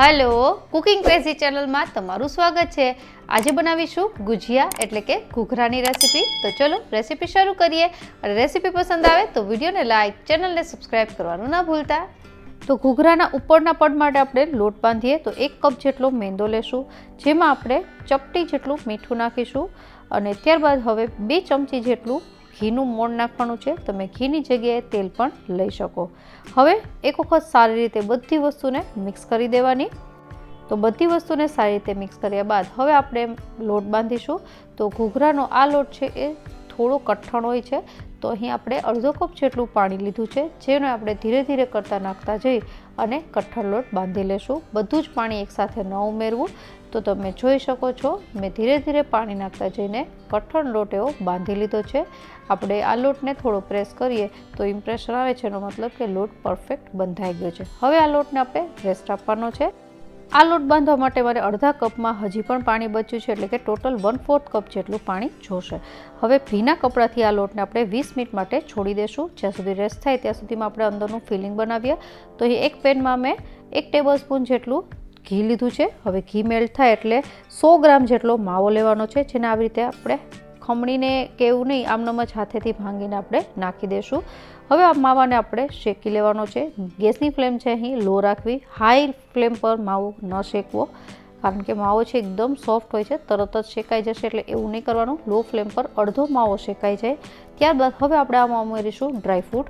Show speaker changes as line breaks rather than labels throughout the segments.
Hello cooking crazy channel में तमारू स्वागत है। आज बनावीशू गुजिया एटले के घुघरानी रेसिपी। तो चलो रेसिपी शुरू करिए। और रेसिपी पसंद आए तो वीडियो ने लाइक, चैनल ने सब्सक्राइब करवानुं ना भूलता। तो घुघराना उपरना पड माटे आपणे लोट बांधीए तो 1 कप जेटलो मैदो लेशुं, जेमां आपणे चपटी जेटલું मीठું नाखीशुं અને ત્યારબાદ હવે 2 ચમચી જેટલું ઘીનું મોણ નાખવાનું છે। તમે ઘીની જગ્યાએ તેલ પણ લઈ શકો। હવે એક વખત સારી રીતે બધી વસ્તુને મિક્સ કરી દેવાની। તો બધી વસ્તુને સારી રીતે મિક્સ કર્યા બાદ હવે આપણે લોટ બાંધીશું। તો ઘૂઘરાનો આ લોટ છે એ થોડો કઠણ હોય છે, તો અહીં આપણે અડધો કપ જેટલું પાણી લીધું છે, જેને આપણે ધીરે ધીરે કરતા નાખતા જઈ અને કઠણ લોટ બાંધી લેશું। બધું જ પાણી એકસાથે ન ઉમેરવું। તો તમે જોઈ શકો છો મેં ધીરે ધીરે પાણી નાખતા જઈને કઠણ લોટ એવો બાંધી લીધો છે। આપણે આ લોટને થોડો પ્રેસ કરીએ તો ઇમ્પ્રેશન આવે છે, એનો મતલબ કે લોટ પરફેક્ટ બંધાઈ ગયો છે। હવે આ લોટને આપણે રેસ્ટ આપવાનો છે। આ લોટ બાંધવા માટે મારે અડધા કપમાં હજી પણ પાણી બચ્યું છે, એટલે કે ટોટલ 1/4 કપ જેટલું પાણી જોશે। હવે ભીના કપડાથી આ લોટને આપણે 20 મિનિટ માટે છોડી દેશું। જ્યાં સુધી રેસ્ટ થાય ત્યાં સુધીમાં આપણે અંદરનું ફિલિંગ બનાવીએ। તો અહીં એક પેનમાં મેં 1 ટેબલસ્પૂન જેટલું ઘી લીધું છે। હવે ઘી મેલ્ટ થાય એટલે 100 ગ્રામ જેટલો માવો લેવાનો છે, જેને આવી રીતે આપણે ખમણીને કે એવું નહીં, આમનામ જ હાથેથી ભાંગીને આપણે નાખી દઈશું। હવે આ માવાને આપણે શેકી લેવાનો છે। ગેસની ફ્લેમ છે અહીં લો રાખવી, હાઈ ફ્લેમ પર માવો ન શેકવો, કારણ કે માવો છે એકદમ સોફ્ટ હોય છે, તરત જ શેકાઈ જશે, એટલે એવું નહીં કરવાનું। લો ફ્લેમ પર અડધો માવો શેકાઈ જાય ત્યારબાદ હવે આપણે આમાં ઉમેરીશું ડ્રાયફ્રૂટ।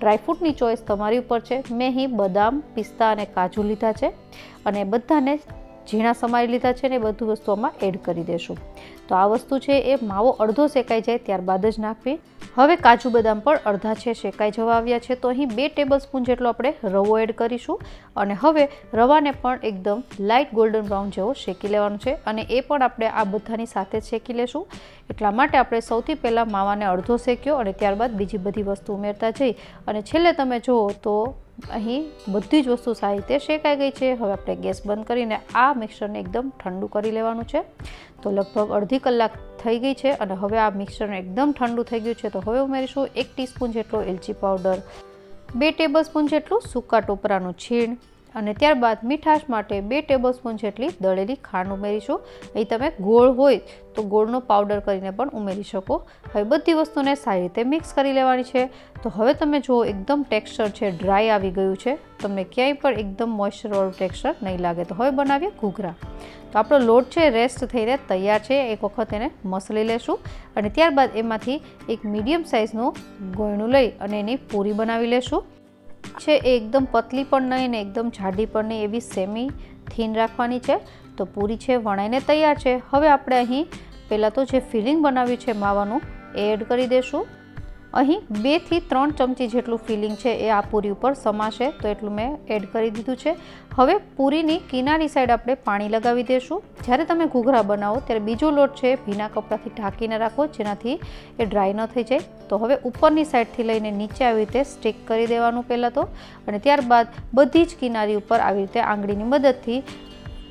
ડ્રાયફ્રૂટની ચોઈસ તમારી ઉપર છે। મેં અહીં બદામ, પિસ્તા અને કાજુ લીધા છે અને બધાને ઝીણા સમારી લીધા છે ને એ બધું વસ્તુ આમાં એડ કરી દેશું। તો આ વસ્તુ છે એ માવો અડધો શેકાઈ જાય ત્યારબાદ જ નાખવી। હવે કાજુ બદામ પણ અડધા છે શેકાઈ જવા આવ્યા છે, તો અહીં 2 ટેબલસ્પૂન જેટલો આપણે રવો એડ કરીશું અને હવે રવાને પણ એકદમ લાઇટ ગોલ્ડન બ્રાઉન જેવો શેકી લેવાનો છે અને એ પણ આપણે આ બધાની સાથે જ શેકી લેશું। એટલા માટે આપણે સૌથી પહેલાં માવાને અડધો શેક્યો અને ત્યારબાદ બીજી બધી વસ્તુ ઉમેરતા જઈ અને છેલ્લે તમે જુઓ તો અહીં બધી જ વસ્તુ સારી રીતે શેકાઈ ગઈ છે। હવે આપણે ગેસ બંધ કરીને આ મિક્સરને એકદમ ઠંડુ કરી લેવાનું છે। તો લગભગ અડધી કલાક થઈ ગઈ છે અને હવે આ મિક્સરને એકદમ ઠંડુ થઈ ગયું છે। તો હવે ઉમેરીશું 1 ટીસ્પૂન જેટલો એલચી પાવડર, 2 ટેબલસ્પૂન જેટલું સૂકા ટોપરાનું છીણ અને ત્યારબાદ મીઠાશ માટે 2 ટેબલસ્પૂન જેટલી દળેલી ખાંડ ઉમેરીશું। અહીં તમે ગોળ હોય તો ગોળનો પાવડર કરીને પણ ઉમેરી શકો। હવે બધી વસ્તુને સારી રીતે મિક્સ કરી લેવાની છે। તો હવે તમે જુઓ એકદમ ટેક્સચર છે ડ્રાય આવી ગયું છે, તમને ક્યાંય પણ એકદમ મોઇશ્ચરવાળું ટેક્સચર નહીં લાગે। તો હવે બનાવીએ ઘૂઘરા। તો આપણો લોટ છે રેસ્ટ થઈને તૈયાર છે, એક વખત એને મસળી લેશું અને ત્યારબાદ એમાંથી એક મીડિયમ સાઇઝનું ગોયણું લઈ અને એની પૂરી બનાવી લેશું। છે એ એકદમ પતલી પણ નહીં ને એકદમ જાડી પણ નહીં, એવી સેમી થીન રાખવાની છે। તો પૂરી છે વણાઈને તૈયાર છે। હવે આપણે અહીં પહેલાં તો જે ફિલિંગ બનાવ્યું છે માવાનું એ એડ કરી દઈશું। અહીં 2 થી 3 ચમચી જેટલું ફિલિંગ છે એ આ પૂરી ઉપર સમાશે, તો એટલું મેં એડ કરી દીધું છે। હવે પૂરીની કિનારી સાઈડ આપણે પાણી લગાવી દઈશું। જ્યારે તમે ઘૂઘરા બનાવો ત્યારે બીજો લોટ છે ભીના કપડાથી ઢાંકીને રાખો, જેનાથી એ ડ્રાય ન થઈ જાય। તો હવે ઉપરની સાઈડથી લઈને નીચે આવી રીતે સ્ટિક કરી દેવાનું પહેલાં તો, અને ત્યારબાદ બધી જ કિનારી ઉપર આવી રીતે આંગળીની મદદથી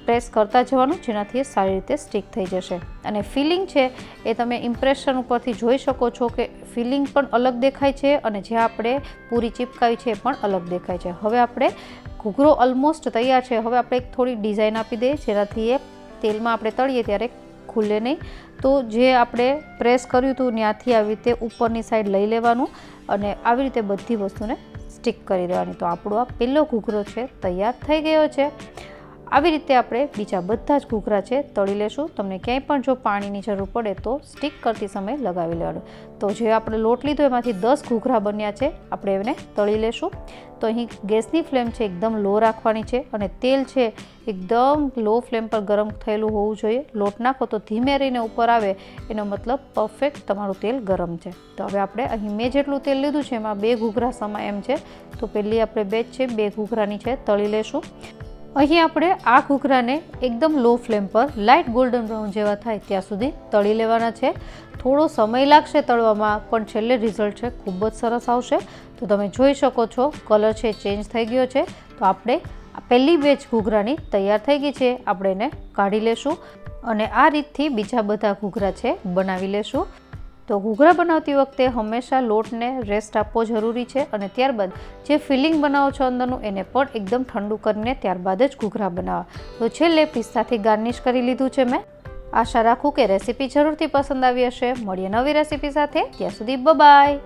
પ્રેસ કરતા જવાનું, જેનાથી એ સારી રીતે સ્ટિક થઈ જશે। અને ફિલિંગ છે એ તમે ઇમ્પ્રેશન ઉપરથી જોઈ શકો છો કે ફિલિંગ પણ અલગ દેખાય છે અને જે આપણે પૂરી ચીપકાવી છે એ પણ અલગ દેખાય છે। હવે આપણે ઘૂઘરો ઓલમોસ્ટ તૈયાર છે। હવે આપણે એક થોડી ડિઝાઇન આપી દઈએ, જેનાથી એ તેલમાં આપણે તળીએ ત્યારે ખુલે નહીં। તો જે આપણે પ્રેસ કર્યું હતું ત્યાંથી આવી રીતે ઉપરની સાઈડ લઈ લેવાનું અને આવી રીતે બધી વસ્તુને સ્ટિક કરી દેવાની। તો આપણો આ પહેલો ઘૂઘરો છે તૈયાર થઈ ગયો છે। આવી રીતે આપણે બીજા બધા જ ઘૂઘરા છે તળી લેશું। તમને ક્યાંય પણ જો પાણીની જરૂર પડે તો સ્ટિક કરતી સમયે લગાવી લેવાનું। તો જે આપણે લોટ લીધો એમાંથી 10 ઘૂઘરા બન્યા છે, આપણે એને તળી લેશું। તો અહીં ગેસની ફ્લેમ છે એકદમ લો રાખવાની છે અને તેલ છે એકદમ લો ફ્લેમ પર ગરમ થયેલું હોવું જોઈએ। લોટ નાખો તો ધીમે રહીને ઉપર આવે, એનો મતલબ પરફેક્ટ તમારું તેલ ગરમ છે। તો હવે આપણે અહીં મેં જેટલું તેલ લીધું છે એમાં 2 ઘૂઘરા સમાય એમ છે, તો પહેલી આપણે બેચ છે 2 ઘૂઘરાની છે તળી લેશું। અહીં આપણે આ ઘૂઘરાને એકદમ લો ફ્લેમ પર લાઇટ ગોલ્ડન બ્રાઉન જેવા થાય ત્યાં સુધી તળી લેવાના છે। થોડો સમય લાગશે તળવામાં, પણ છેલ્લે રિઝલ્ટ છે ખૂબ જ સરસ આવશે। તો તમે જોઈ શકો છો કલર છે ચેન્જ થઈ ગયો છે। તો આપણે પહેલી બેચ ઘૂઘરાની તૈયાર થઈ ગઈ છે, આપણે એને કાઢી લેશું અને આ રીતથી બીજા બધા ઘૂઘરા છે બનાવી લેશું। તો ઘૂઘરા બનાવતી વખતે હંમેશા લોટને રેસ્ટ આપવો જરૂરી છે અને ત્યારબાદ જે ફિલિંગ બનાવો છો અંદરનું એને પણ એકદમ ઠંડુ કરીને ત્યારબાદ જ ઘૂઘરા બનાવવા. તો છેલ્લે પિસ્તાથી ગાર્નિશ કરી લીધું છે મેં. આશા રાખું કે રેસીપી જરૂરથી પસંદ આવી હશે. મળીએ નવી રેસીપી સાથે. ત્યાં સુધી બાય.